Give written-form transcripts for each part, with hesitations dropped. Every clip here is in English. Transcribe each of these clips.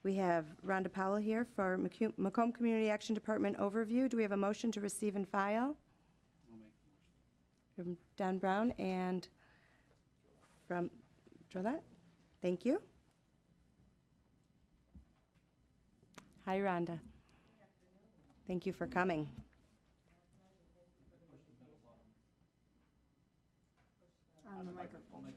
We have Rhonda Powell here for Macomb Community Action Department overview. Do we have a motion to receive and file? I'll make the motion. From Don Brown and from Jolette. Thank you. Hi, Rhonda. Thank you for coming. On the microphone.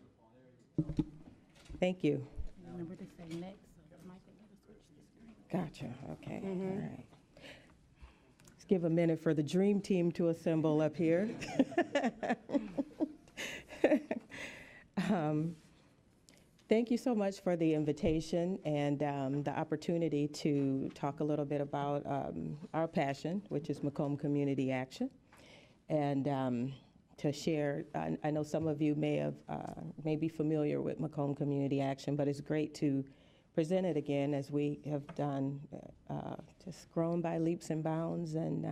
Thank you. Remember to say next, so Mike can switch the screen. Gotcha. Okay. All right. Let's give a minute for the dream team to assemble up here. Thank you so much for the invitation and the opportunity to talk a little bit about our passion, which is Macomb Community Action, and to share. I know some of you may be familiar with Macomb Community Action, but it's great to present it again as we have done, just grown by leaps and bounds, and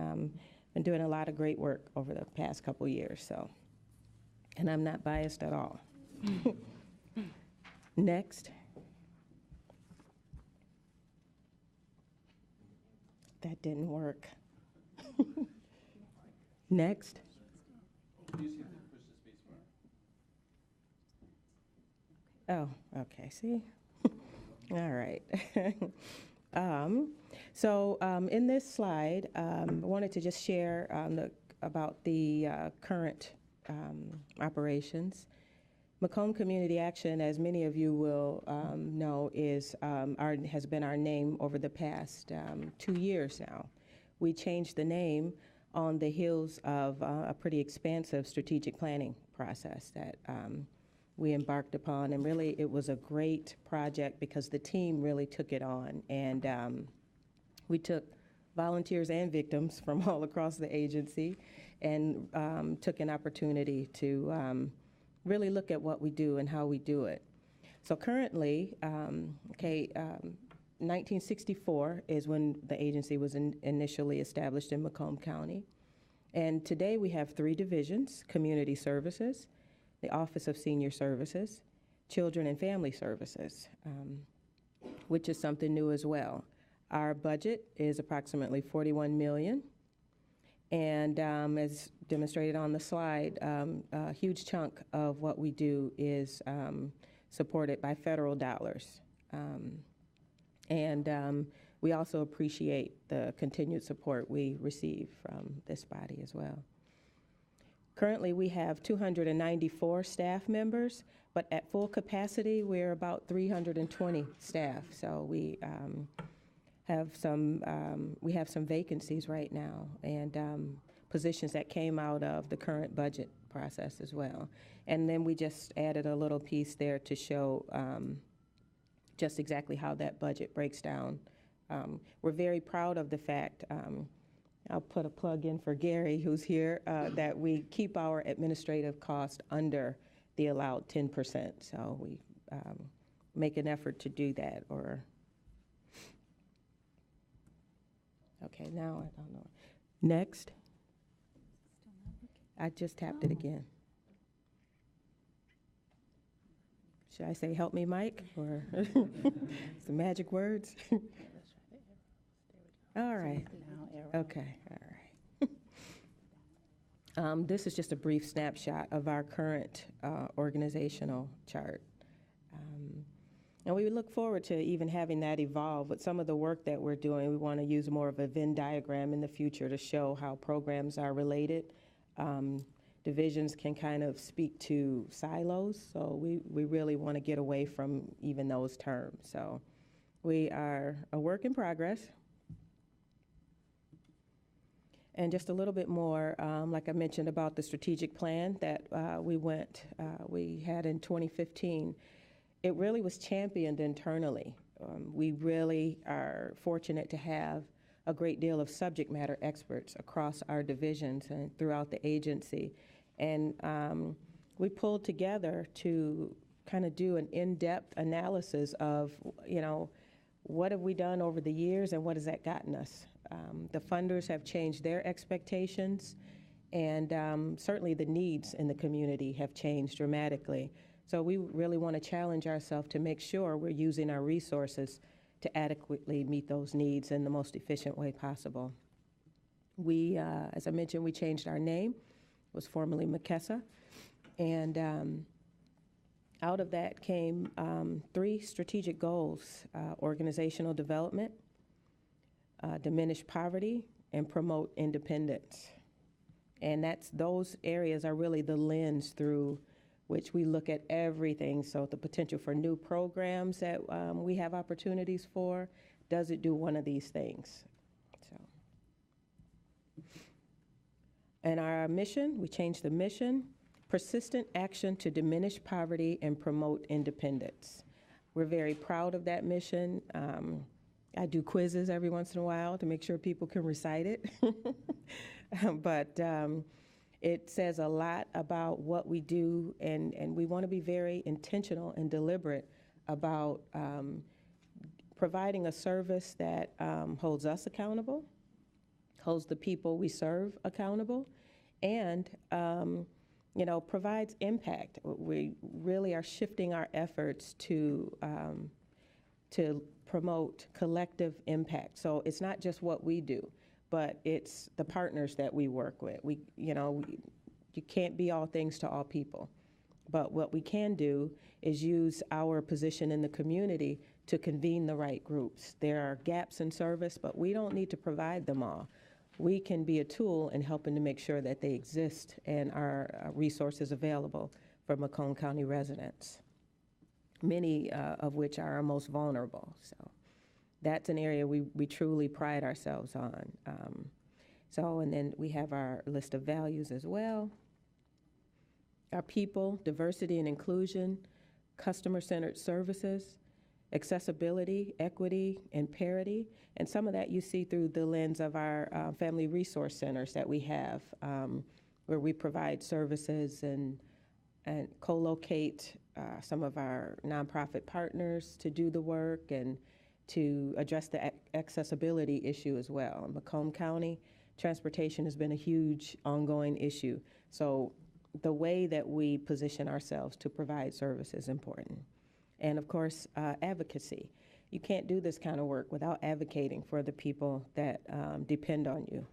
been doing a lot of great work over the past couple years. So, and I'm not biased at all. Next. That didn't work. Next. You just have to push the space bar. Oh, okay, see? All right. In this slide, I wanted to just share about the current operations. Macomb Community Action, as many of you will know, has been our name over the past 2 years now. We changed the name on the heels of a pretty expansive strategic planning process that we embarked upon, and really it was a great project because the team really took it on, and we took volunteers and victims from all across the agency and took an opportunity to really look at what we do and how we do it. So currently, 1964 is when the agency was initially established in Macomb County. And today we have 3 divisions: Community Services, the Office of Senior Services, Children and Family Services, which is something new as well. Our budget is approximately $41 million. And as demonstrated on the slide, a huge chunk of what we do is supported by federal dollars. We also appreciate the continued support we receive from this body as well. Currently, we have 294 staff members, but at full capacity, we're about 320 staff. So we have some vacancies right now, and positions that came out of the current budget process as well. And then we just added a little piece there to show just exactly how that budget breaks down. We're very proud of the fact, I'll put a plug in for Gary, who's here, that we keep our administrative cost under the allowed 10%. So we make an effort to do that. Okay, now I don't know. Next. I just tapped it again. Should I say help me, Mike, or some magic words? All right. Okay, all right. This is just a brief snapshot of our current organizational chart. And we look forward to even having that evolve. With some of the work that we're doing, we want to use more of a Venn diagram in the future to show how programs are related. Divisions can kind of speak to silos, so we really want to get away from even those terms. So we are a work in progress. And just a little bit more, like I mentioned, about the strategic plan that we had in 2015. It really was championed internally. We really are fortunate to have a great deal of subject matter experts across our divisions and throughout the agency. And we pulled together to kind of do an in-depth analysis of, what have we done over the years and what has that gotten us? The funders have changed their expectations, and certainly the needs in the community have changed dramatically. So we really want to challenge ourselves to make sure we're using our resources to adequately meet those needs in the most efficient way possible. We, as I mentioned, we changed our name. It was formerly McKessa. And out of that came 3 strategic goals: organizational development, diminish poverty, and promote independence. And those areas are really the lens through which we look at everything. So the potential for new programs that we have opportunities for, does it do one of these things? So, and our mission, we changed the mission: persistent action to diminish poverty and promote independence. We're very proud of that mission. I do quizzes every once in a while to make sure people can recite it. But it says a lot about what we do, and we want to be very intentional and deliberate about providing a service that holds us accountable, holds the people we serve accountable, and provides impact. We really are shifting our efforts to promote collective impact. So it's not just what we do, but it's the partners that we work with. You can't be all things to all people. But what we can do is use our position in the community to convene the right groups. There are gaps in service, but we don't need to provide them all. We can be a tool in helping to make sure that they exist and are resources available for Macomb County residents, many of which are our most vulnerable. So that's an area we truly pride ourselves on. And then we have our list of values as well. Our people, diversity and inclusion, customer-centered services, accessibility, equity, and parity. And some of that you see through the lens of our family resource centers that we have, where we provide services and co-locate some of our nonprofit partners to do the work and to address the accessibility issue as well. In Macomb County, transportation has been a huge ongoing issue. So the way that we position ourselves to provide service is important. And of course, advocacy. You can't do this kind of work without advocating for the people that depend on you.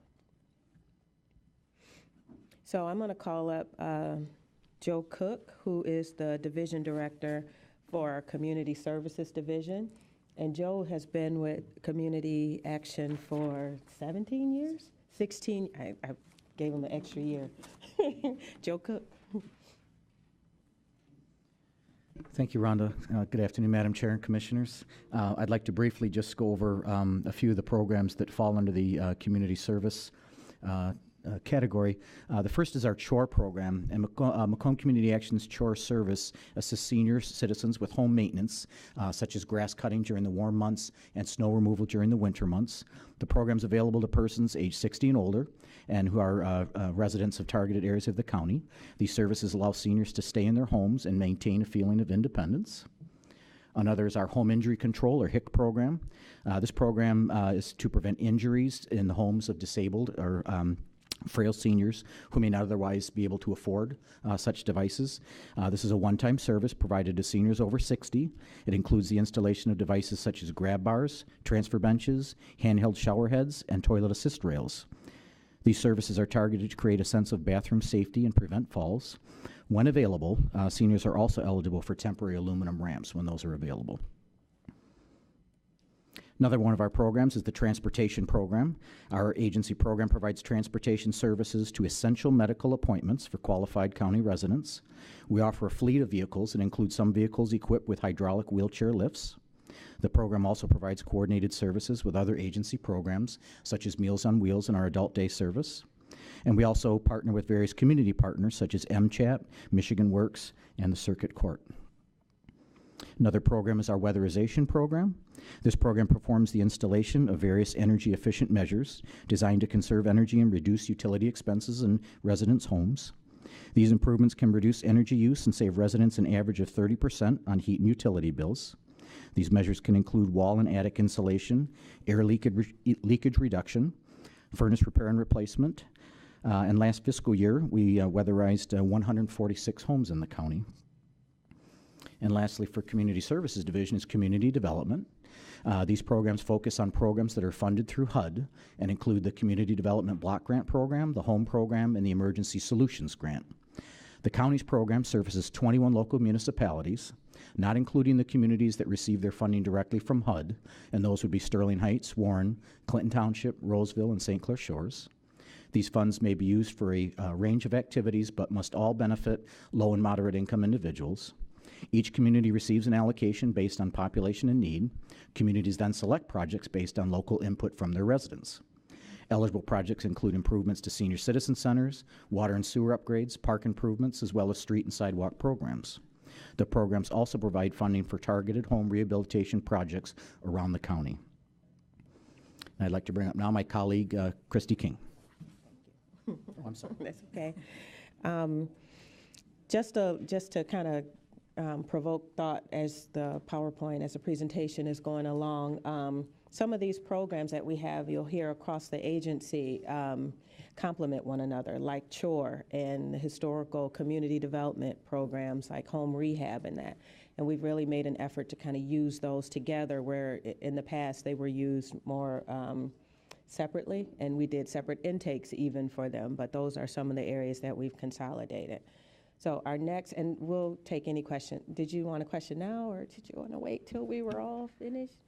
So I'm going to call up Joe Cooke, who is the Division Director for our Community Services Division. And Joe has been with Community Action for 17 years? 16, I gave him an extra year. Joe Cooke. Thank you, Rhonda. Good afternoon, Madam Chair and Commissioners. I'd like to briefly just go over a few of the programs that fall under the community service category. The first is our chore program, and Macomb Community Action's chore service assists senior citizens with home maintenance, such as grass cutting during the warm months and snow removal during the winter months. The program is available to persons age 60 and older and who are residents of targeted areas of the county. These services allow seniors to stay in their homes and maintain a feeling of independence. Another is our Home Injury Control, or HIC program. This program is to prevent injuries in the homes of disabled or frail seniors who may not otherwise be able to afford such devices. This is a one-time service provided to seniors over 60. It includes the installation of devices such as grab bars, transfer benches, handheld shower heads, and toilet assist rails. These services are targeted to create a sense of bathroom safety and prevent falls. When available, seniors are also eligible for temporary aluminum ramps when those are available. Another one of our programs is the transportation program. Our agency program provides transportation services to essential medical appointments for qualified county residents. We offer a fleet of vehicles that includes some vehicles equipped with hydraulic wheelchair lifts. The program also provides coordinated services with other agency programs, such as Meals on Wheels and our Adult Day service. And we also partner with various community partners, such as MCHAP, Michigan Works, and the Circuit Court. Another program is our weatherization program. This program performs the installation of various energy-efficient measures designed to conserve energy and reduce utility expenses in residents' homes. These improvements can reduce energy use and save residents an average of 30% on heat and utility bills. These measures can include wall and attic insulation, air leakage reduction, furnace repair and replacement, and last fiscal year, we weatherized 146 homes in the county. And lastly, for Community Services Division is community development. These programs focus on programs that are funded through HUD and include the Community Development Block Grant Program, the Home Program, and the Emergency Solutions Grant. The county's program services 21 local municipalities, not including the communities that receive their funding directly from HUD, and those would be Sterling Heights, Warren, Clinton Township, Roseville, and St. Clair Shores. These funds may be used for a range of activities, but must all benefit low and moderate income individuals. Each community receives an allocation based on population and need. Communities then select projects based on local input from their residents. Eligible projects include improvements to senior citizen centers, water and sewer upgrades, park improvements, as well as street and sidewalk programs. The programs also provide funding for targeted home rehabilitation projects around the county. I'd like to bring up now my colleague, Kristie King. Oh, I'm sorry. That's okay. Just to kind of provoke thought as the PowerPoint, as the presentation is going along, some of these programs that we have, you'll hear across the agency, complement one another, like CHORE and historical community development programs like home rehab and that. And we've really made an effort to kind of use those together, where in the past they were used more separately, and we did separate intakes even for them, but those are some of the areas that we've consolidated. So our next, and we'll take any question. Did you want a question now, or did you want to wait till we were all finished?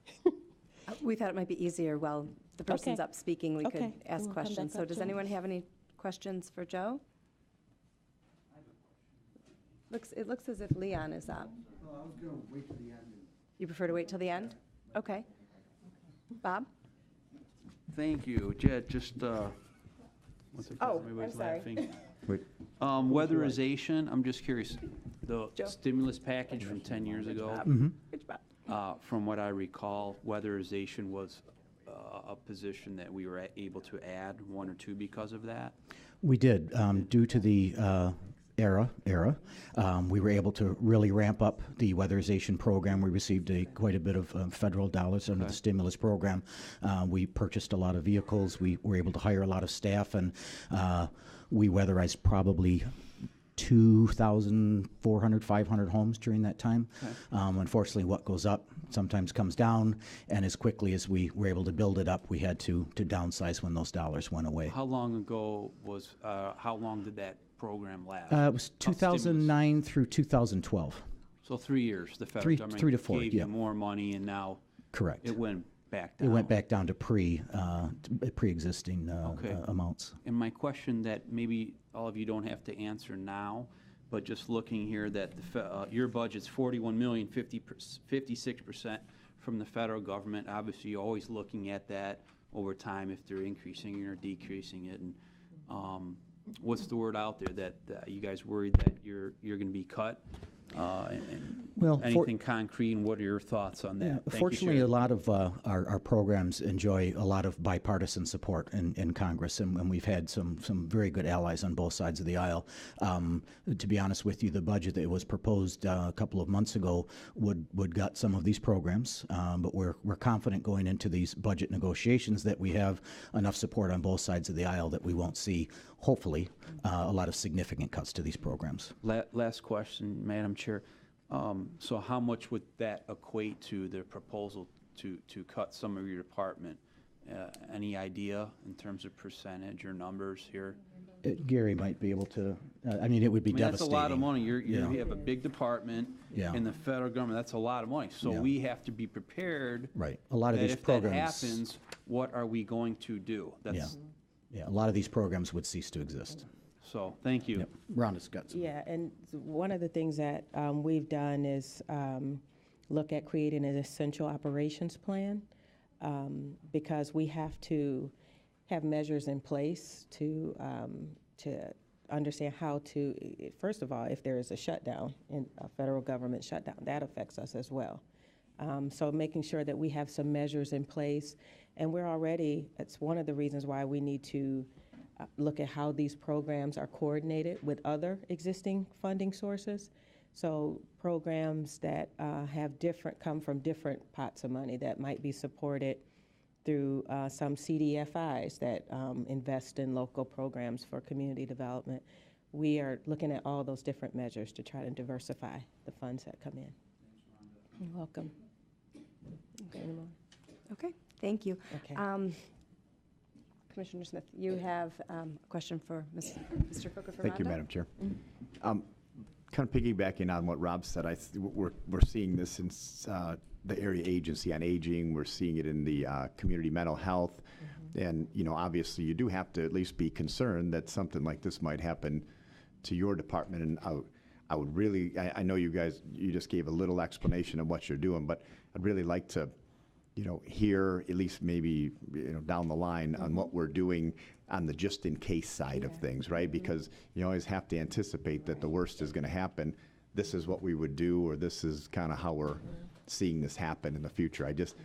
We thought it might be easier while the person's Okay. up speaking, we could Okay. ask We'll come questions. back So up does to it. anyone have any questions for Joe? It looks as if Leon is up. I was going to wait till the end. You prefer to wait till the end? Okay. Bob? Thank you. Jed, just, what's it called? Oh, Everybody's I'm sorry. laughing. Wait. Weatherization, I'm just curious, the Joe. stimulus package from 10 years ago, Good job. from what I recall, weatherization was a position that we were able to add one or two because of that. We did. Due to the era, we were able to really ramp up the weatherization program. We received quite a bit of federal dollars under the stimulus program. We purchased a lot of vehicles. We were able to hire a lot of staff, and we weatherized probably 2,400, 500 homes during that time. Unfortunately, what goes up sometimes comes down, and as quickly as we were able to build it up, we had to downsize when those dollars went away. How long ago was, how long did that program last? It was Of stimulus? 2009 through 2012. So 3 years, the federal Three government to four, gave yeah. you more money, and now Correct. it went back down. It went back down to pre-existing Okay. amounts. And my question that maybe all of you don't have to answer now, but just looking here that your budget's 41 million, 56% from the federal government. Obviously, you're always looking at that over time if they're increasing it or decreasing it. And what's the word out there that you guys worried that you're going to be cut? And Well, anything concrete, and what are your thoughts on that? Thank you, fortunately, a Sheriff. lot of our programs enjoy a lot of bipartisan support in Congress, and we've had some very good allies on both sides of the aisle. To be honest with you, the budget that was proposed a couple of months ago would gut some of these programs, but we're confident going into these budget negotiations that we have enough support on both sides of the aisle that we won't see, hopefully, a lot of significant cuts to these programs. Last question, Madam Chair. So how much would that equate to the proposal to cut some of your department? Any idea in terms of percentage or numbers here? Gary might be able to, I mean, it would be I mean, that's a devastating. lot of money. You Yeah. have a big department Yeah. in the federal government. That's a lot of money. So Yeah. we have to be prepared. Right. A lot of that these if that programs. happens, what are we going to do? That's, Yeah, a lot of these programs would cease to exist. so, thank you. Yep. Rhonda's got some. Yeah, and one of the things that we've done is look at creating an essential operations plan, because we have to have measures in place to understand how to, first of all, if there is a shutdown, a federal government shutdown, that affects us as well. So making sure that we have some measures in place, and we're already, it's one of the reasons why we need to look at how these programs are coordinated with other existing funding sources. So programs that come from different pots of money that might be supported through some CDFIs that invest in local programs for community development. We are looking at all those different measures to try to diversify the funds that come in. You're welcome. Okay, any more? Okay, thank you. Okay. Commissioner Smith, you have a question for Mr. Cooke or for Thank you, Rhonda? Madam Chair. Kind of piggybacking on what Rob said, we're seeing this in the area agency on aging. We're seeing it in the community mental health. And, you know, obviously you do have to at least be concerned that something like this might happen to your department. And I would really, I know you guys, you just gave a little explanation of what you're doing, but I'd really like to, you know, hear at least maybe, you know, down the line on what we're doing on the just-in-case side of things, right? Because you always have to anticipate that the worst is going to happen. This is what we would do, or this is kind of how we're seeing this happen in the future. I just,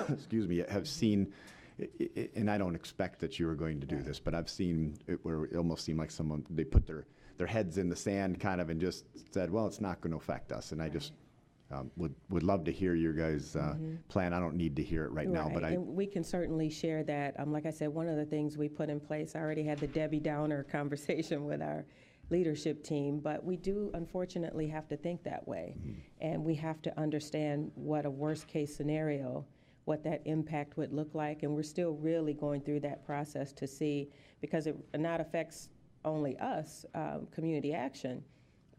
excuse me, have seen, and I don't expect that you are going to do this, but I've seen it where it almost seemed like someone, they put their heads in the sand kind of and just said, well, it's not going to affect us. And I just would love to hear your guys' plan. I don't need to hear it right now, but and we can certainly share that. Like I said, one of the things we put in place, I already had the Debbie Downer conversation with our leadership team, but we do unfortunately have to think that way. And we have to understand what a worst case scenario, what that impact would look like. And we're still really going through that process to see, because it not affects only us, community action,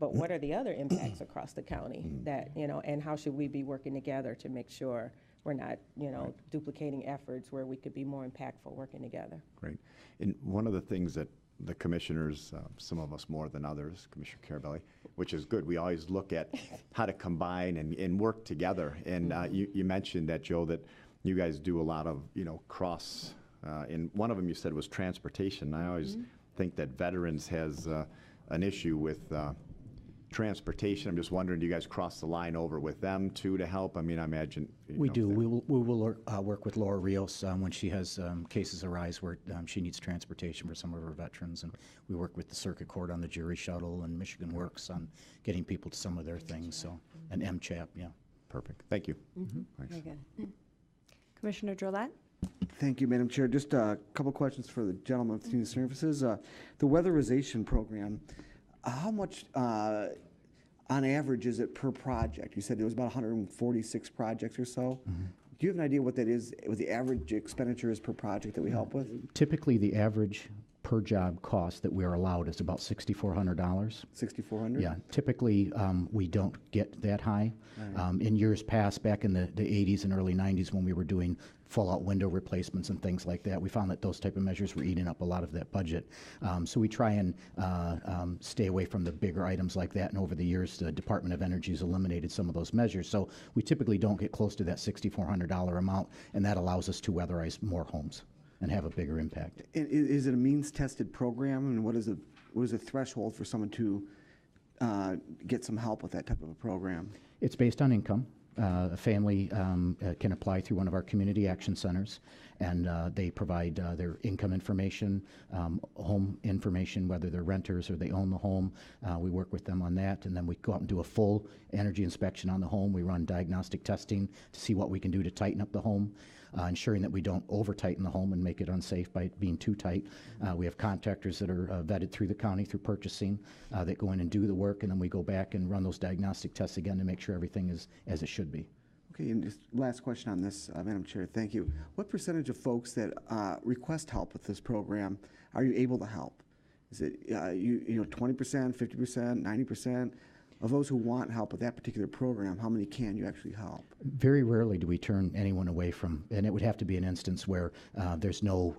but what are the other impacts across the county that, you know, and how should we be working together to make sure we're not, you know, duplicating efforts where we could be more impactful working together. Great. And one of the things that the commissioners, some of us more than others, Commissioner Carabelli, which is good, we always look at how to combine and work together. And you mentioned that, Joe, that you guys do a lot of, you know, cross, and one of them you said was transportation. I always think that veterans has an issue with transportation. I'm just wondering, do you guys cross the line over with them too to help? I mean, I imagine We do. We will work with Laura Rios when she has cases arise where she needs transportation for some of her veterans, and we work with the Circuit Court on the jury shuttle, and Michigan Works on getting people to some of their things. So, and MCHAP, yeah. Perfect. Thank you. Very good. Commissioner Drollet? Thank you, Madam Chair. Just a couple questions for the gentleman with Senior Services. The weatherization program, how much on average is it per project? You said there was about 146 projects or so. Do you have an idea what that is, what the average expenditure is per project that we help with? Typically, the average per job cost that we are allowed is about $6,400. $6,400? Yeah, typically we don't get that high. In years past, back in the 80s and early 90s when we were doing full-out window replacements and things like that, we found that those type of measures were eating up a lot of that budget. So we try and stay away from the bigger items like that, and over the years the Department of Energy has eliminated some of those measures. So we typically don't get close to that $6,400 amount, and that allows us to weatherize more homes and have a bigger impact. Is it a means-tested program, and what is the threshold for someone to get some help with that type of a program? It's based on income. A family can apply through one of our community action centers, and they provide their income information, home information, whether they're renters or they own the home. We work with them on that, and then we go out and do a full energy inspection on the home. We run diagnostic testing to see what we can do to tighten up the home, ensuring that we don't over-tighten the home and make it unsafe by being too tight. We have contractors that are vetted through the county through purchasing that go in and do the work, and then we go back and run those diagnostic tests again to make sure everything is as it should be. Okay, and just last question on this, Madam Chair, thank you. What percentage of folks that request help with this program are you able to help? Is it, you know, 20%, 50%, 90%? Of those who want help with that particular program, how many can you actually help? Very rarely do we turn anyone away from, and it would have to be an instance where there's no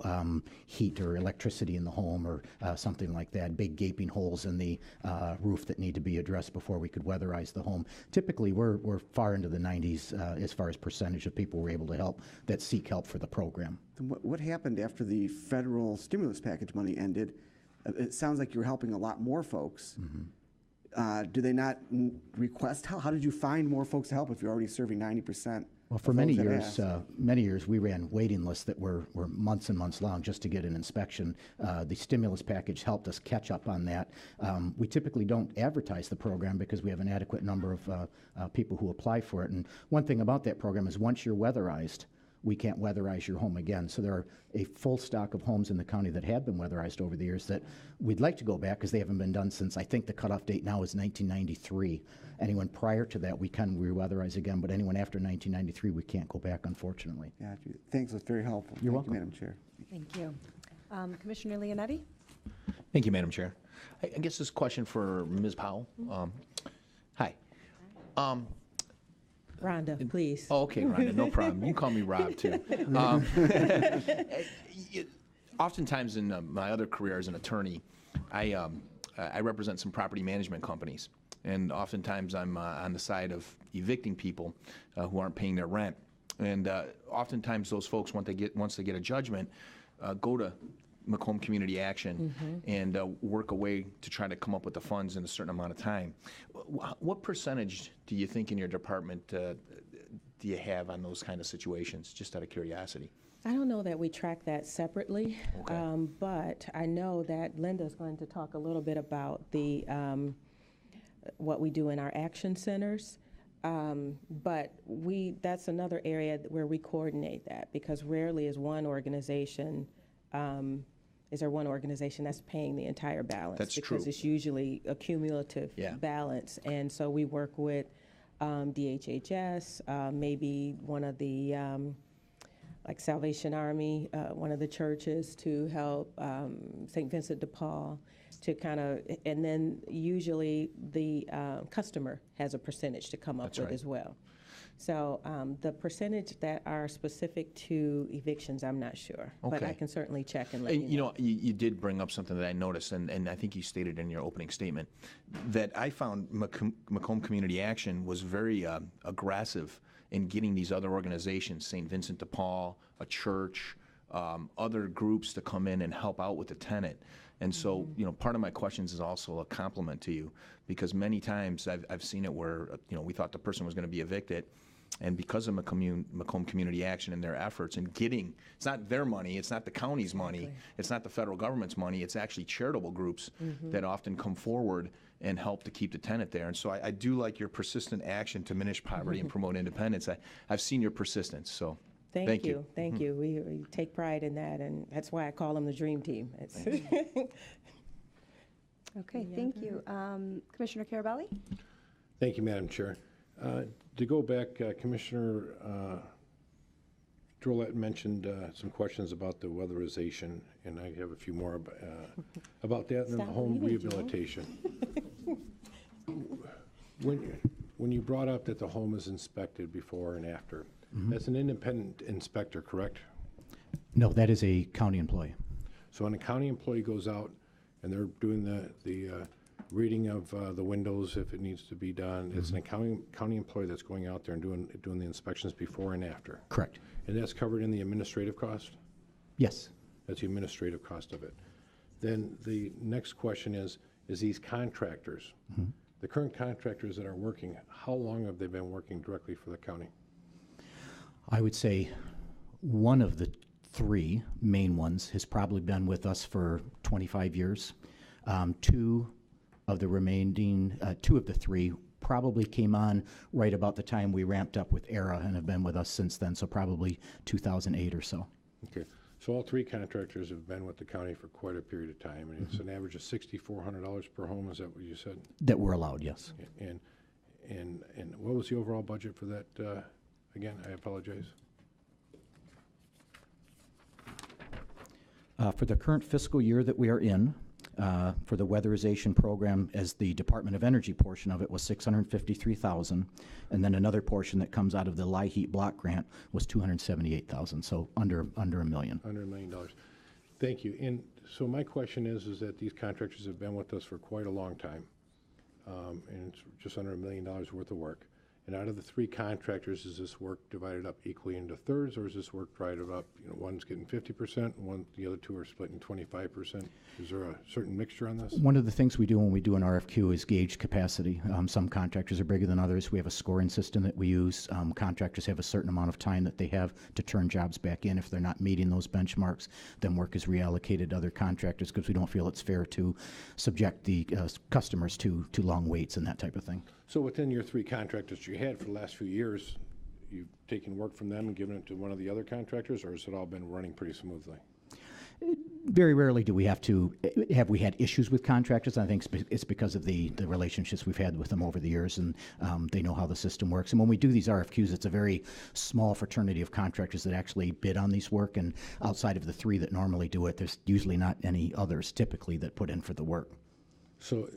heat or electricity in the home or something like that, big gaping holes in the roof that need to be addressed before we could weatherize the home. Typically, we're far into the 90s as far as percentage of people we're able to help that seek help for the program. Then what happened after the federal stimulus package money ended? It sounds like you're helping a lot more folks. Do they not request help? How did you find more folks to help if you're already serving 90%? Well, for many years, we ran waiting lists that were months and months long just to get an inspection. The stimulus package helped us catch up on that. We typically don't advertise the program because we have an adequate number of people who apply for it. And one thing about that program is once you're weatherized, we can't weatherize your home again. So there are a full stock of homes in the county that have been weatherized over the years that we'd like to go back because they haven't been done since, I think the cutoff date now is 1993. Anyone prior to that, we can re-weatherize again, but anyone after 1993, we can't go back, unfortunately. Yeah, thanks, that's very helpful. You're Thank you, welcome. Madam Chair. Thank you. Commissioner Leonetti? Thank you, Madam Chair. I guess this question for Ms. Powell. Hi. Rhonda, please. Oh, okay, Rhonda, no problem. You can call me Rob, too. Oftentimes in my other career as an attorney, I represent some property management companies. And oftentimes I'm on the side of evicting people who aren't paying their rent. And oftentimes those folks, once they get a judgment, go to Macomb Community Action and work a way to try to come up with the funds in a certain amount of time. What percentage do you think in your department do you have on those kind of situations, just out of curiosity? I don't know that we track that separately, Okay. but I know that Linda's going to talk a little bit about the what we do in our action centers. But that's another area where we coordinate that, because rarely is one organization that's paying the entire balance. That's because true. it's usually a cumulative Yeah. balance. And so we work with DHHS, maybe one of the like Salvation Army, one of the churches, to help St. Vincent de Paul, to kind of, and then usually the customer has a percentage to come up That's with right. as well. So the percentage that are specific to evictions, I'm not sure, but I Okay. can certainly check and let And, you you know. know, you did bring up something that I noticed, and I think you stated in your opening statement, that I found Macomb Community Action was very aggressive in getting these other organizations, St. Vincent de Paul, a church, other groups to come in and help out with the tenant. And so, you know, part of my questions is also a compliment to you, because many times I've seen it where, you know, we thought the person was going to be evicted, and because of Macomb Community Action and their efforts in getting, it's not their money, it's not the county's money, it's not the federal government's money, it's actually charitable groups that often come forward and help to keep the tenant there. And so I do like your persistent action to diminish poverty and promote independence. I've seen your persistence, so Thank you. Thank you. We take pride in that, and that's why I call them the dream team. Okay, thank you. Commissioner Carabelli? Thank you, Madam Chair. To go back, Commissioner Drollet mentioned some questions about the weatherization, and I have a few more about that, and then the Stop home leaving, Joel. rehabilitation. When you brought up that the home is inspected before and after, that's an independent inspector, correct? No, that is a county employee. So when a county employee goes out and they're doing the reading of the windows if it needs to be done, it's an county employee that's going out there and doing the inspections before and after. Correct. And that's covered in the administrative cost? Yes. That's the administrative cost of it. Then the next question is these contractors, the current contractors that are working, how long have they been working directly for the county? I would say one of the three main ones has probably been with us for 25 years. Two of the three probably came on right about the time we ramped up with ERA and have been with us since then, so probably 2008 or so. Okay, so all three contractors have been with the county for quite a period of time, and it's an average of $6,400 per home, is that what you said? That we're allowed, yes. And what was the overall budget for that, again, I apologize? For the current fiscal year that we are in, for the weatherization program, as the Department of Energy portion of it was $653,000, and then another portion that comes out of the LIHEAP block grant was $278,000, so under $1 million. Under $1 million. Thank you. And so my question is that these contractors have been with us for quite a long time, and it's just under $1 million worth of work. And out of the three contractors, is this work divided up equally into thirds, or is this work divided up, you know, one's getting 50%, and the other two are splitting 25%? Is there a certain mixture on this? One of the things we do when we do an RFQ is gauge capacity. Some contractors are bigger than others. We have a scoring system that we use. Contractors have a certain amount of time that they have to turn jobs back in. If they're not meeting those benchmarks, then work is reallocated to other contractors because we don't feel it's fair to subject the customers to long waits and that type of thing. So within your three contractors you had for the last few years, you've taken work from them and given it to one of the other contractors, or has it all been running pretty smoothly? Very rarely do we have we had issues with contractors. I think it's because of the relationships we've had with them over the years, and they know how the system works. And when we do these RFQs, it's a very small fraternity of contractors that actually bid on these work, and outside of the 3 that normally do it, there's usually not any others typically that put in for the work. So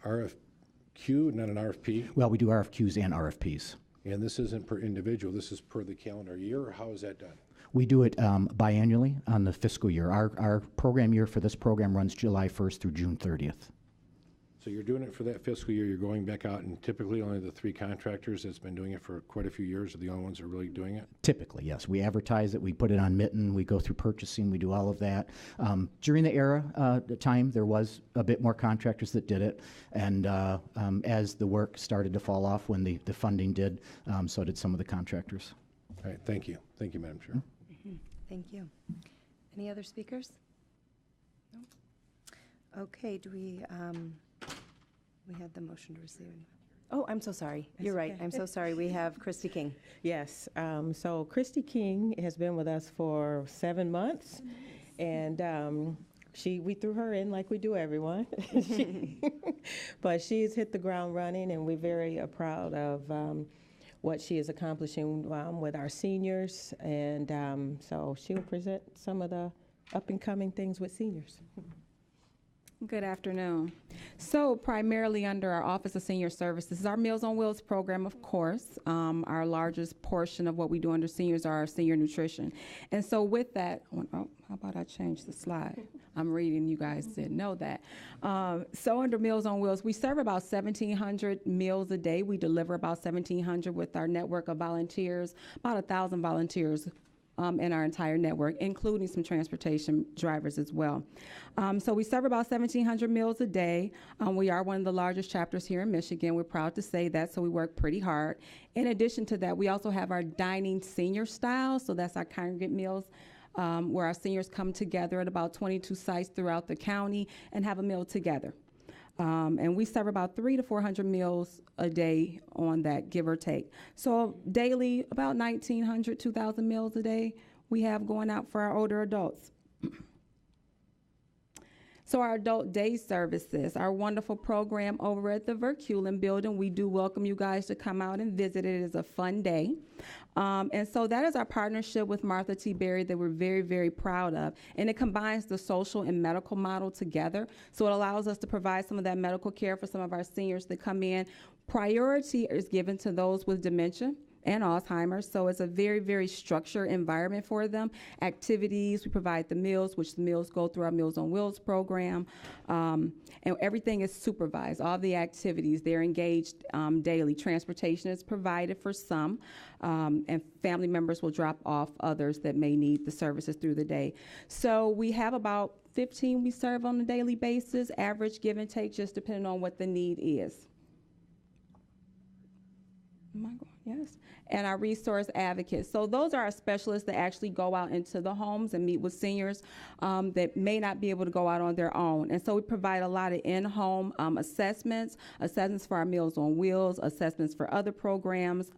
RFQ, not an RFP? Well, we do RFQs and RFPs. And this isn't per individual, this is per the calendar year, or how is that done? We do it biannually on the fiscal year. Our program year for this program runs July 1st through June 30th. So you're doing it for that fiscal year, you're going back out, and typically only the 3 contractors that's been doing it for quite a few years are the only ones that are really doing it? Typically, yes. We advertise it, we put it on Mitten, we go through purchasing, we do all of that. During the time, there was a bit more contractors that did it, and as the work started to fall off when the funding did, so did some of the contractors. All right, thank you. Thank you, Madam Chair. Thank you. Any other speakers? No? Okay, do we had the motion to receive. Oh, I'm so sorry. You're right. okay. I'm so sorry. We have Kristie King. Yes, so Kristie King has been with us for 7 months, and we threw her in like we do everyone. But she's hit the ground running, and we're very proud of what she is accomplishing with our seniors, and so she'll present some of the up-and-coming things with seniors. Good afternoon. So primarily under our Office of Senior Services, our Meals on Wheels program, of course. Our largest portion of what we do under seniors are our senior nutrition. And so with that, how about I change the slide? I'm reading, you guys didn't know that. So under Meals on Wheels, we serve about 1,700 meals a day. We deliver about 1,700 with our network of volunteers, about 1,000 volunteers in our entire network, including some transportation drivers as well. So we serve about 1,700 meals a day. We are one of the largest chapters here in Michigan. We're proud to say that, so we work pretty hard. In addition to that, we also have our dining senior style, so that's our congregate meals, where our seniors come together at about 22 sites throughout the county and have a meal together. And we serve about 300 to 400 meals a day on that, give or take. So daily, about 1,900, 2,000 meals a day we have going out for our older adults. So our adult day services, our wonderful program over at the Verkulen building, we do welcome you guys to come out and visit. It is a fun day. And so that is our partnership with Martha T. Berry that we're very, very proud of. And it combines the social and medical model together. So it allows us to provide some of that medical care for some of our seniors that come in. Priority is given to those with dementia and Alzheimer's, so it's a very, very structured environment for them. Activities, we provide the meals, which the meals go through our Meals on Wheels program, and everything is supervised. All the activities, they're engaged daily. Transportation is provided for some, and family members will drop off others that may need the services through the day. So we have about 15 we serve on a daily basis, average give and take, just depending on what the need is. Am I going? Yes. And our resource advocates. So those are our specialists that actually go out into the homes and meet with seniors that may not be able to go out on their own. And so we provide a lot of in-home assessments for our Meals on Wheels, assessments for other programs,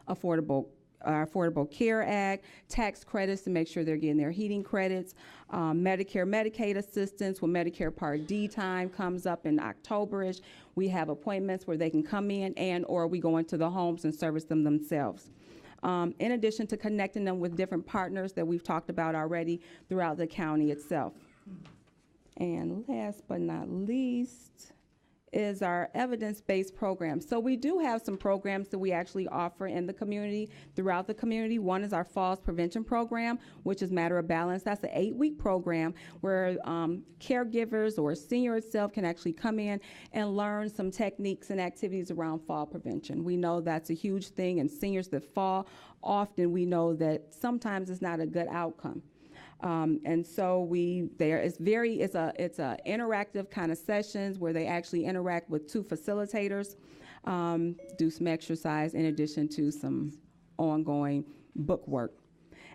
Affordable Care Act, tax credits to make sure they're getting their heating credits, Medicare, Medicaid assistance. When Medicare Part D time comes up in October-ish, we have appointments where they can come in or we go into the homes and service them themselves. In addition to connecting them with different partners that we've talked about already throughout the county itself. And last but not least, is our evidence-based program. So we do have some programs that we actually offer in the community, throughout the community. One is our falls prevention program, which is Matter of Balance. That's an 8-week program where caregivers or senior itself can actually come in and learn some techniques and activities around fall prevention. We know that's a huge thing, and seniors that fall, often we know that sometimes it's not a good outcome. And so it's a interactive kind of sessions where they actually interact with 2 facilitators, do some exercise in addition to some ongoing book work.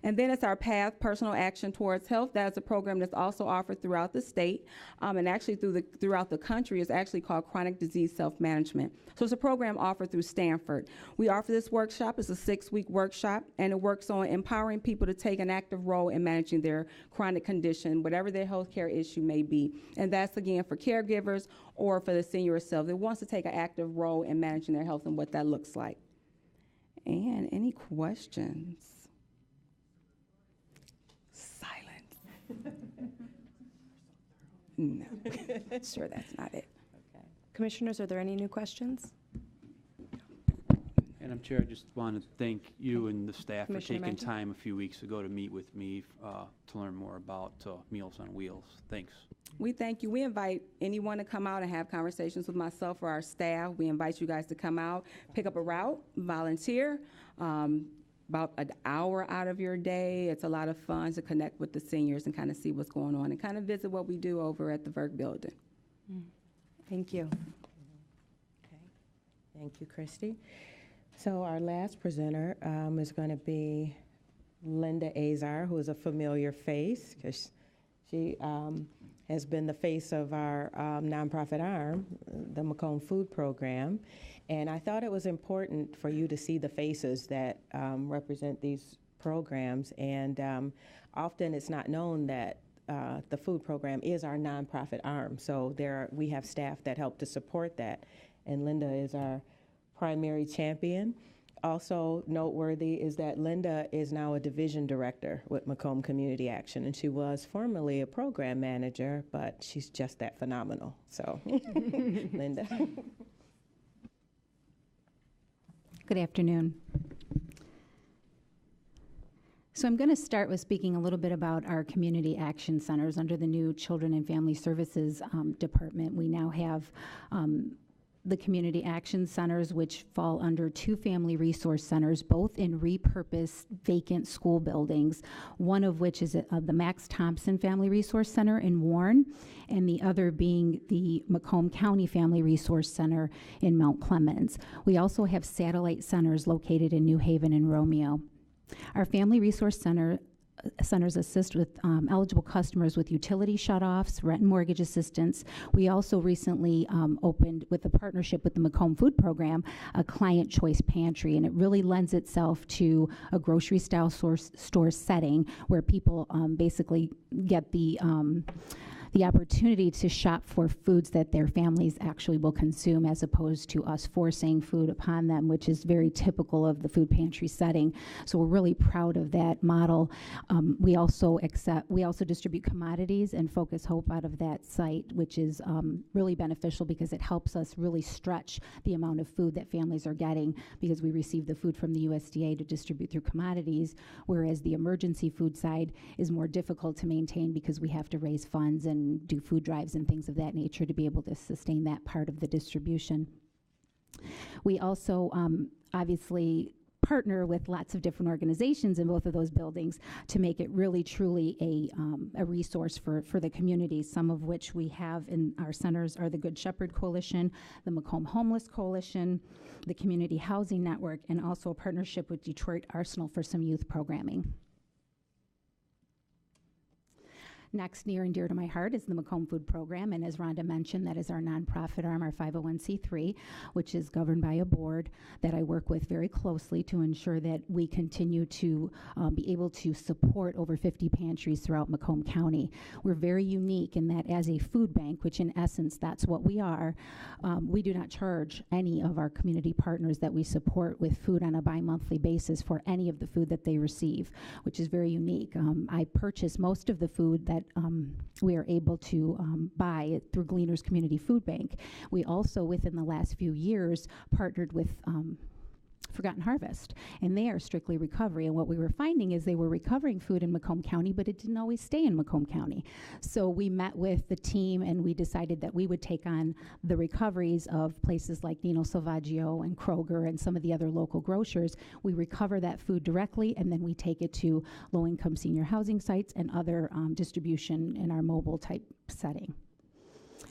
And then it's our PATH, Personal Action Towards Health. That's a program that's also offered throughout the state, and actually throughout the country. It's actually called Chronic Disease Self-Management. So it's a program offered through Stanford. We offer this workshop. It's a 6-week workshop, and it works on empowering people to take an active role in managing their chronic condition, whatever their healthcare issue may be. And that's, again, for caregivers or for the senior itself that wants to take an active role in managing their health and what that looks like. And any questions? Silence. No. Sure, that's not it. Commissioners, are there any new questions? Madam Chair, I just want to thank you and the staff for Commissioner taking Manton? time a few weeks ago to meet with me to learn more about Meals on Wheels. Thanks. We thank you. We invite anyone to come out and have conversations with myself or our staff. We invite you guys to come out, pick up a route, volunteer. About an hour out of your day. It's a lot of fun to connect with the seniors and kind of see what's going on and kind of visit what we do over at the Verk building. Thank you. Okay. Thank you, Kristie. So our last presenter is going to be Linda Azar, who is a familiar face because she has been the face of our nonprofit arm, the Macomb Food Program. And I thought it was important for you to see the faces that represent these programs. And often it's not known that the food program is our nonprofit arm. So we have staff that help to support that. And Linda is our primary champion. Also noteworthy is that Linda is now a division director with Macomb Community Action, and she was formerly a program manager, but she's just that phenomenal. So, Linda. Good afternoon. So I'm going to start with speaking a little bit about our community action centers under the new Children and Family Services Department. We now have the community action centers, which fall under 2 family resource centers, both in repurposed vacant school buildings, one of which is the Max Thompson Family Resource Center in Warren, and the other being the Macomb County Family Resource Center in Mount Clemens. We also have satellite centers located in New Haven and Romeo. Our Family Resource Centers assist with eligible customers with utility shutoffs, rent and mortgage assistance. We also recently opened, with a partnership with the Macomb Food Program, a client choice pantry, and it really lends itself to a grocery style store setting where people basically get the opportunity to shop for foods that their families actually will consume, as opposed to us forcing food upon them, which is very typical of the food pantry setting. So we're really proud of that model. We also distribute commodities and Focus Hope out of that site, which is really beneficial because it helps us really stretch the amount of food that families are getting, because we receive the food from the USDA to distribute through commodities, whereas the emergency food side is more difficult to maintain because we have to raise funds and do food drives and things of that nature to be able to sustain that part of the distribution. We also obviously partner with lots of different organizations in both of those buildings to make it really truly a resource for the community, some of which we have in our centers are the Good Shepherd Coalition, the Macomb Homeless Coalition, the Community Housing Network, and also a partnership with Detroit Arsenal for some youth programming. Next, near and dear to my heart, is the Macomb Food Program, and as Rhonda mentioned, that is our nonprofit arm, our 501c3, which is governed by a board that I work with very closely to ensure that we continue to be able to support over 50 pantries throughout Macomb County. We're very unique in that as a food bank, which in essence that's what we are, we do not charge any of our community partners that we support with food on a bi-monthly basis for any of the food that they receive, which is very unique. I purchase most of the food that we are able to buy through Gleaners Community Food Bank. We also, within the last few years, partnered with Forgotten Harvest, and they are strictly recovery. And what we were finding is they were recovering food in Macomb County, but it didn't always stay in Macomb County. So we met with the team and we decided that we would take on the recoveries of places like Nino Salvaggio and Kroger and some of the other local grocers. We recover that food directly, and then we take it to low-income senior housing sites and other distribution in our mobile type setting.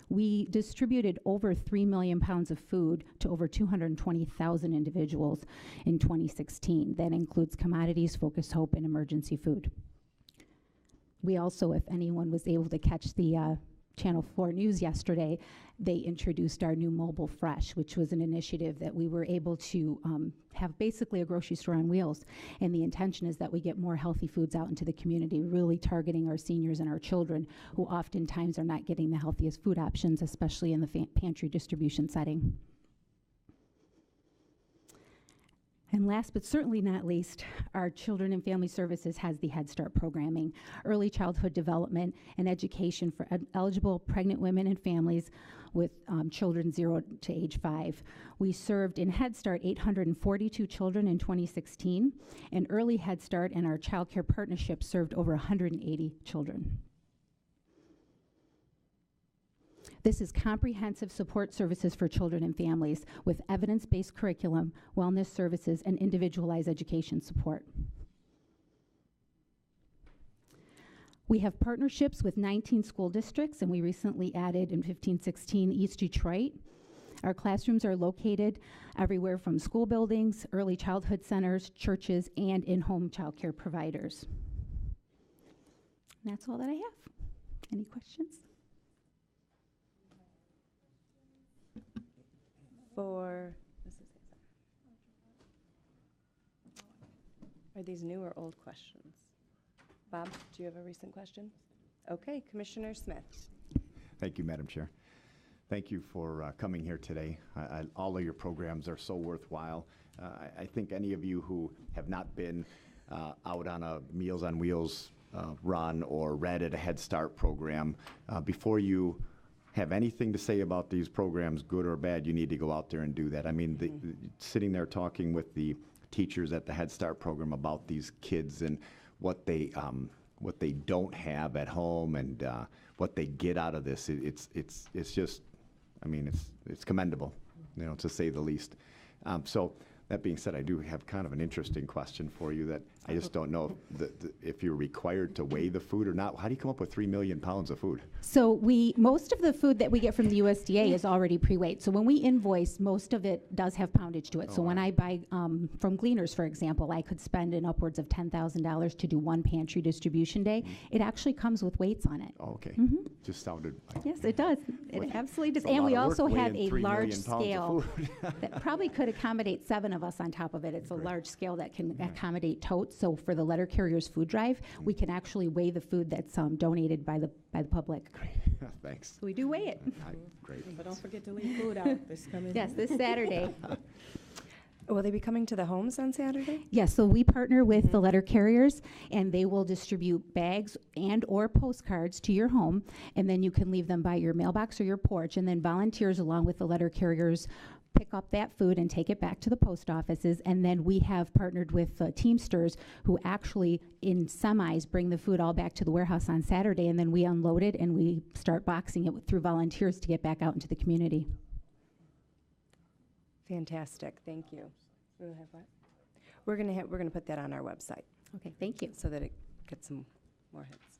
We distributed over 3 million pounds of food to over 220,000 individuals in 2016. That includes commodities, focus, hope, and emergency food. We also, if anyone was able to catch the Channel 4 News yesterday, they introduced our new Mobile Fresh, which was an initiative that we were able to have basically a grocery store on wheels. And the intention is that we get more healthy foods out into the community, really targeting our seniors and our children, who oftentimes are not getting the healthiest food options, especially in the pantry distribution setting. And last but certainly not least, our Children and Family Services has the Head Start programming, early childhood development and education for eligible pregnant women and families with children 0 to age 5. We served in Head Start 842 children in 2016, and Early Head Start and our child care partnership served over 180 children. This is comprehensive support services for children and families with evidence-based curriculum, wellness services, and individualized education support. We have partnerships with 19 school districts, and we recently added in 15-16 East Detroit. Our classrooms are located everywhere from school buildings, early childhood centers, churches, and in-home child care providers. And that's all that I have. Any questions? For Mrs. Azar. Are these new or old questions? Bob, do you have a recent question? Okay, Commissioner Smith. Thank you, Madam Chair. Thank you for coming here today. All of your programs are so worthwhile. I think any of you who have not been out on a Meals on Wheels run or read at a Head Start program, before you have anything to say about these programs, good or bad, you need to go out there and do that. I mean, sitting there talking with the teachers at the Head Start program about these kids and what they don't have at home and what they get out of this, it's just, I mean, it's commendable, you know, to say the least. So that being said, I do have kind of an interesting question for you that I just don't know if you're required to weigh the food or not. How do you come up with 3 million pounds of food? So most of the food that we get from the USDA is already pre-weighed. So when we invoice, most of it does have poundage to it. So when I buy from Gleaners, for example, I could spend in upwards of $10,000 to do one pantry distribution day. It actually comes with weights on it. Oh, okay. Just sounded like Yes, it does. It absolutely does. a And lot we of work also have weighing a 3 large million pounds of scale food. that probably could accommodate 7 of us on top of it. It's a large scale that can accommodate totes. So for the letter carrier's food drive, we can actually weigh the food that's donated by the public. Great. Thanks. So we do weigh it. Great. But don't forget to leave food out this coming. Yes, this Saturday. Will they be coming to the homes on Saturday? Yes, so we partner with the letter carriers, and they will distribute bags and or postcards to your home, and then you can leave them by your mailbox or your porch, and then volunteers along with the letter carriers pick up that food and take it back to the post offices. And then we have partnered with Teamsters, who actually in semis bring the food all back to the warehouse on Saturday, and then we unload it and we start boxing it through volunteers to get back out into the community. Fantastic, thank you. We'll have what? We're gonna put that on our website Okay, thank you. so that it gets some more hits.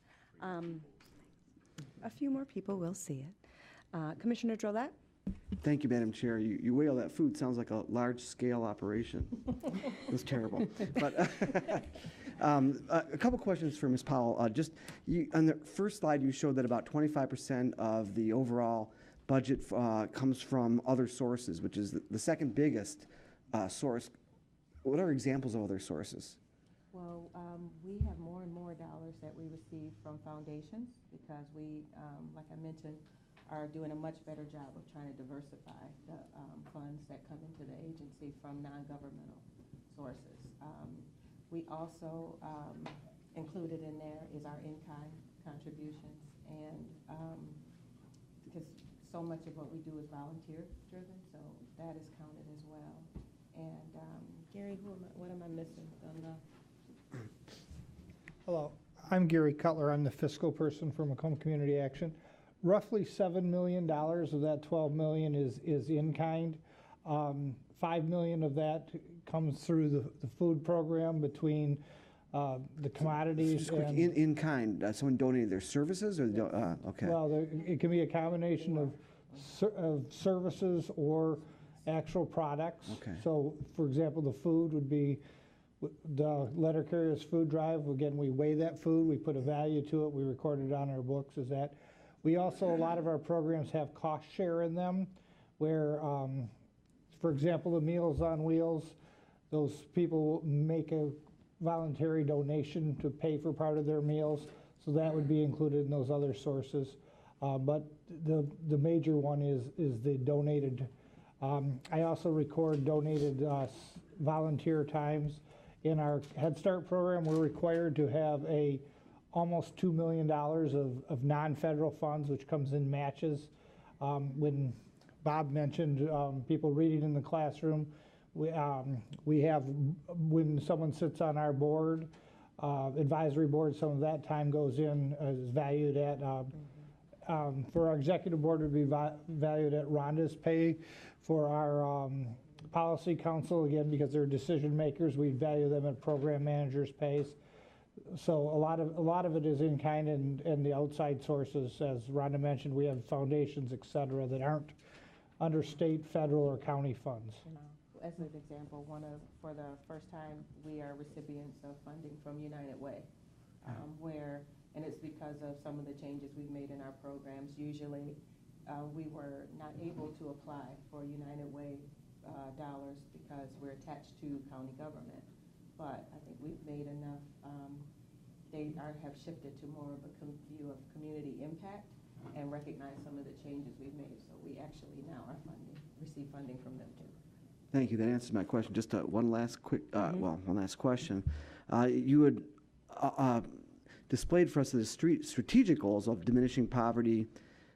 A few more people will see it. Commissioner Drollet? Thank you, Madam Chair. You weigh all that food, sounds like a large-scale operation. It was terrible. But a couple questions for Ms. Powell. On the first slide, you showed that about 25% of the overall budget comes from other sources, which is the second biggest source. What are examples of other sources? Well, we have more and more dollars that we receive from foundations because we, like I mentioned, are doing a much better job of trying to diversify the funds that come into the agency from non-governmental sources. We also included in there is our in-kind contributions, and because so much of what we do is volunteer-driven, so that is counted as well. And Gary, what am I missing? Hello, I'm Gary Cutler. I'm the fiscal person for Macomb Community Action. Roughly $7 million of that $12 million is in kind. $5 million of that comes through the food program between the commodities. Just quick, and- in kind, someone donated their services or, okay. Well, it can be a combination of services or actual products. Okay. So, for example, the food would be the letter carrier's food drive. Again, we weigh that food, we put a value to it, we record it on our books as that. We also, a lot of our programs have cost share in them where, for example, the Meals on Wheels, those people make a voluntary donation to pay for part of their meals. So that would be included in those other sources. But the major one is the donated. I also record donated volunteer times. In our Head Start program, we're required to have almost $2 million of non-federal funds, which comes in matches. When Bob mentioned people reading in the classroom, we have, when someone sits on our board, advisory board, some of that time goes in, is valued at, for our executive board, would be valued at Rhonda's pay. For our policy council, again, because they're decision makers, we value them at program managers' pays. So a lot of it is in kind and the outside sources, as Rhonda mentioned, we have foundations, et cetera, that aren't under state, federal, or county funds. As an example, for the first time, we are recipients of funding from United Way, and it's because of some of the changes we've made in our programs. Usually, we were not able to apply for United Way dollars because we're attached to county government. But I think we've made enough, have shifted to more of a view of community impact and recognize some of the changes we've made. So we actually now are receive funding from them too. Thank you. That answers my question. Just one last quick, one last question. You had displayed for us the strategic goals of diminishing poverty,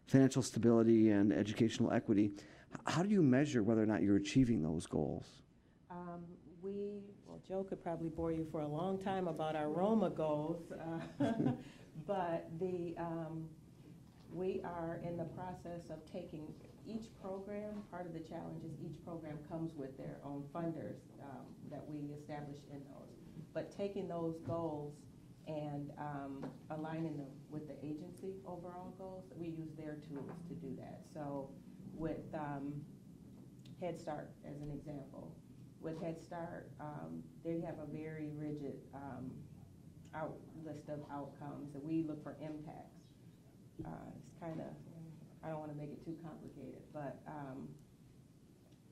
financial stability, and educational equity. How do you measure whether or not you're achieving those goals? Well, Joe could probably bore you for a long time about our Roma goals, but we are in the process of taking each program. Part of the challenge is each program comes with their own funders that we establish in those. But taking those goals and aligning them with the agency overall goals, we use their tools to do that. So with Head Start, as an example, with Head Start, they have a very rigid list of outcomes, and we look for impacts. It's kind of, I don't want to make it too complicated, but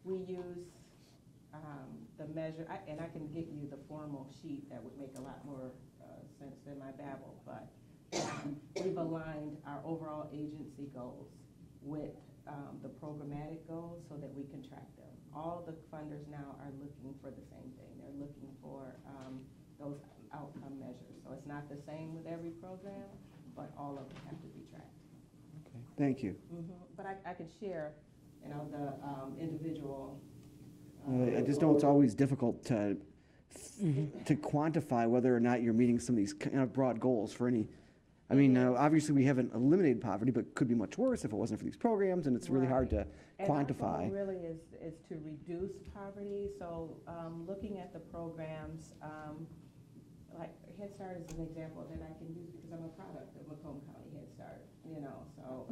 we use the measure, and I can get you the formal sheet that would make a lot more sense than my babble, but we've aligned our overall agency goals with the programmatic goals so that we can track them. All the funders now are looking for the same thing. They're looking for those outcome measures. So it's not the same with every program, but all of them have to be tracked. Okay. Thank you. But I could share, the individual. I just know it's always difficult to quantify whether or not you're meeting some of these kind of broad goals for any. I mean, obviously we haven't eliminated poverty, but it could be much worse if it wasn't for these programs, and it's really hard to quantify. And our goal really is to reduce poverty. So looking at the programs, like Head Start is an example that I can use because I'm a product of Macomb County Head Start. So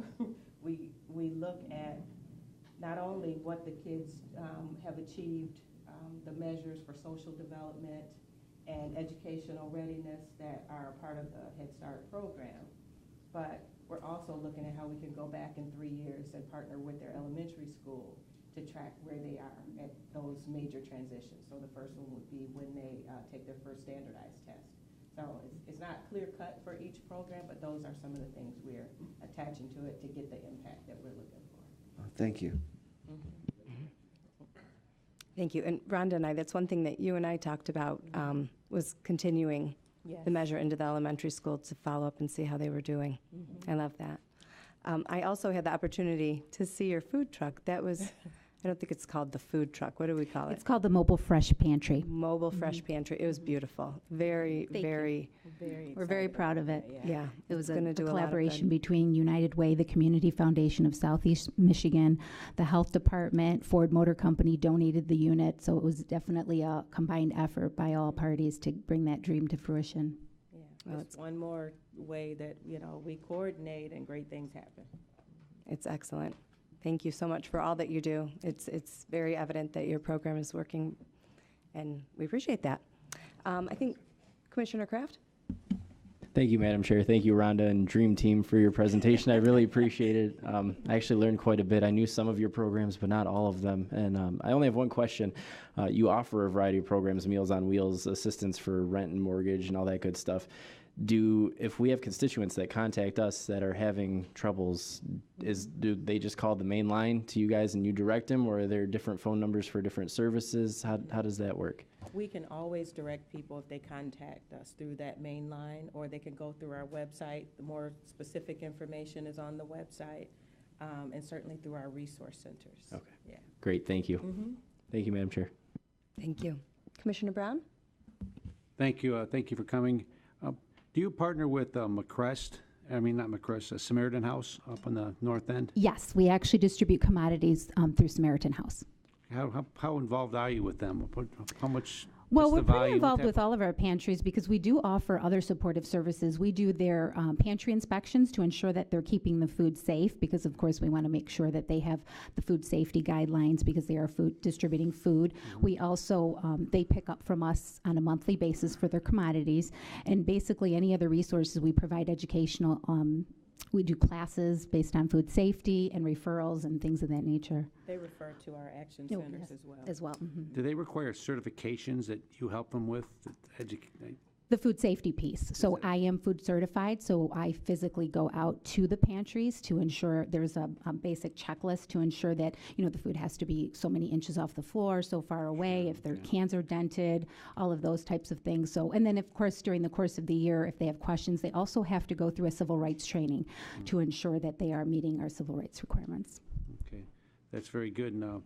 we look at not only what the kids have achieved, the measures for social development and educational readiness that are part of the Head Start program, but we're also looking at how we can go back in 3 years and partner with their elementary school to track where they are at those major transitions. So the first one would be when they take their first standardized test. So it's not clear cut for each program, but those are some of the things we're attaching to it to get the impact that we're looking for. Thank you. Thank you. And Rhonda and I, that's one thing that you and I talked about, was continuing the measure into the elementary school to follow up and see how they were doing. I love that. I also had the opportunity to see your food truck. That was I don't think it's called the food truck. What do we call it? It's called the Mobile Fresh Pantry. Mobile Fresh Pantry. It was beautiful. Very, Thank you. very, We're very proud of it. yeah. It was going to a do collaboration a lot of between United Way, the Community Foundation of Southeast Michigan, the Health Department, Ford Motor Company donated the unit, so it was definitely a combined effort by all parties to bring that dream to fruition. Yeah, Well, it's one more way that, you know, we coordinate and great things happen. good. It's excellent. Thank you so much for all that you do. It's very evident that your program is working, and we appreciate that. I think Commissioner Kraft? Thank you, Madam Chair. Thank you, Rhonda and Dream Team, for your presentation. I really appreciate it. I actually learned quite a bit. I knew some of your programs, but not all of them. And I only have one question. You offer a variety of programs, Meals on Wheels, assistance for rent and mortgage and all that good stuff. If we have constituents that contact us that are having troubles, do they just call the main line to you guys and you direct them, or are there different phone numbers for different services? How does that work? We can always direct people if they contact us through that main line, or they can go through our website. The more specific information is on the website, and certainly through our resource centers. Okay. Yeah. Great, thank you. Thank you, Madam Chair. Thank you. Commissioner Brown? Thank you. Thank you for coming. Do you partner with Samaritan House up on the north end? Yes, we actually distribute commodities through Samaritan House. How involved are you with them? How much? Well, what's we're the pretty value? involved with all of our pantries because we do offer other supportive services. We do their pantry inspections to ensure that they're keeping the food safe, because of course we want to make sure that they have the food safety guidelines because they are distributing food. We also, they pick up from us on a monthly basis for their commodities, and basically any other resources we provide educational. We do classes based on food safety and referrals and things of that nature. They refer to our action No, centers yes, as well. Do they require certifications that you help them with? The food safety piece. So I am food certified, so I physically go out to the pantries to ensure there's a basic checklist to ensure that, you know, the food has to be so many inches off the floor, so far away, if their cans are dented, all of those types of things. So, and then of course, during the course of the year, if they have questions, they also have to go through a civil rights training to ensure that they are meeting our civil rights requirements. Okay, that's very good. And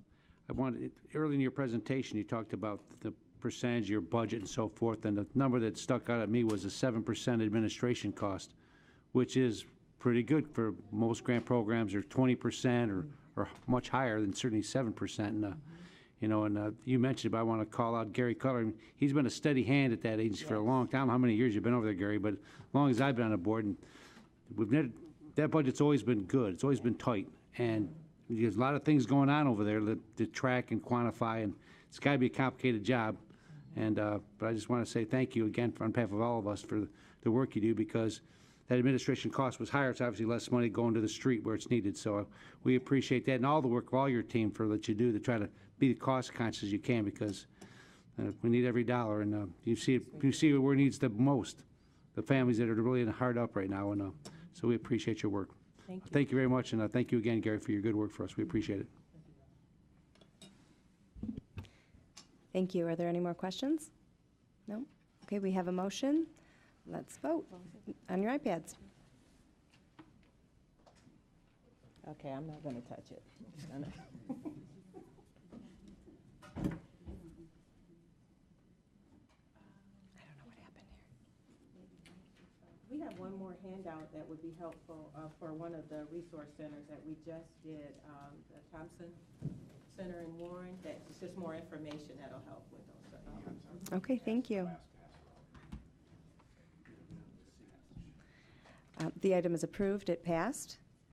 early in your presentation, you talked about the percentage of your budget and so forth, and the number that stuck out at me was a 7% administration cost, which is pretty good for most grant programs, or 20% or much higher than certainly 7%. And you mentioned, but I want to call out Gary Cutler. He's been a steady hand at that agency for a long time. How many years you've been over there, Gary? But as long as I've been on the board, and that budget's always been good. It's always been tight, and there's a lot of things going on over there to track and quantify, and it's got to be a complicated job. But I just want to say thank you again on behalf of all of us for the work you do, because that administration cost was higher. It's obviously less money going to the street where it's needed. So we appreciate that, and all the work of all your team for that you do to try to be the cost conscious as you can, because we need every dollar. And you see where it needs the most, the families that are really hard up right now. And so we appreciate your work. Thank you very much, and thank you again, Gary, for your good work for us. We appreciate it. Thank you. Are there any more questions? No? Okay, we have a motion. Let's vote on your iPads. Okay, I'm not going to touch it. I'm just gonna I don't know what happened here. We have one more handout that would be helpful for one of the resource centers that we just did, the Thompson Center in Warren. That's just more information that'll help with those. Okay, thank you. The item is approved. It passed.